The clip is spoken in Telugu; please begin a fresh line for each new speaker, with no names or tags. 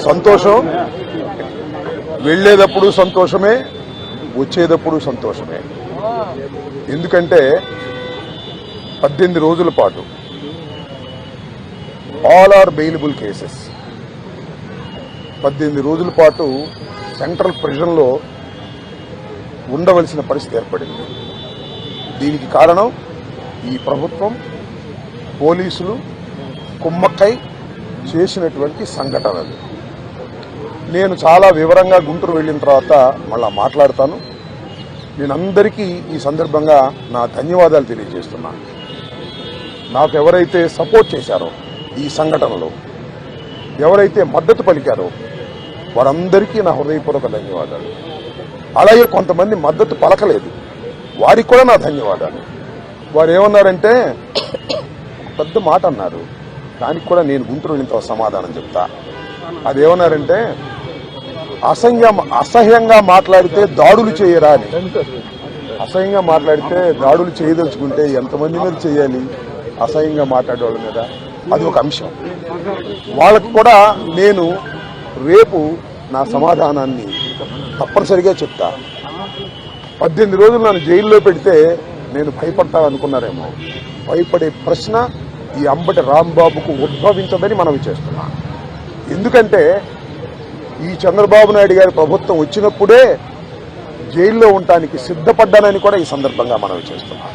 సంతోషం, వెళ్లేటప్పుడు సంతోషమే, వచ్చేటప్పుడు సంతోషమే. ఎందుకంటే 18 రోజుల పాటు ఆల్ ఆర్ బెయిలబుల్ కేసెస్ 18 రోజుల పాటు సెంట్రల్ ప్రిజన్లో ఉండవలసిన పరిస్థితి ఏర్పడింది. దీనికి కారణం ఈ ప్రభుత్వం, పోలీసులు కుమ్మక్కై చేసినటువంటి సంఘటనలు. నేను చాలా వివరంగా గుంటూరు వెళ్ళిన తర్వాత మళ్ళా మాట్లాడతాను. నేను అందరికీ ఈ సందర్భంగా నా ధన్యవాదాలు తెలియజేస్తున్నాను. నాకు ఎవరైతే సపోర్ట్ చేశారో ఈ సంఘటనలో, ఎవరైతే మద్దతు పలికారో వారందరికీ నా హృదయపూర్వక ధన్యవాదాలు. అలాగే కొంతమంది మద్దతు పలకలేదు, వారికి కూడా నా ధన్యవాదాలు. వారు ఏమన్నారంటే పెద్ద మాట అన్నారు, దానికి కూడా నేను గుంటూరు వెళ్ళిన సమాధానం చెప్తా. అదేమన్నారంటే అసహ్యంగా మాట్లాడితే దాడులు చేయరా అని. అసహ్యంగా మాట్లాడితే దాడులు చేయదలుచుకుంటే ఎంతమంది మీద చేయాలి? అసహ్యంగా మాట్లాడే వాళ్ళ మీద. అది ఒక అంశం. వాళ్ళకు కూడా నేను రేపు నా సమాధానాన్ని తప్పనిసరిగా చెప్తా. 18 రోజులు నన్ను జైల్లో పెడితే నేను భయపడతా అనుకున్నారేమో. భయపడే ప్రశ్న ఈ అంబటి రాంబాబుకు ఉద్భవించదని మనవి చేస్తున్నా. ఎందుకంటే ఈ చంద్రబాబు నాయుడు గారి ప్రభుత్వం వచ్చినప్పుడే జైల్లో ఉండటానికి సిద్ధపడ్డానని కూడా ఈ సందర్భంగా మనవి చేస్తున్నా.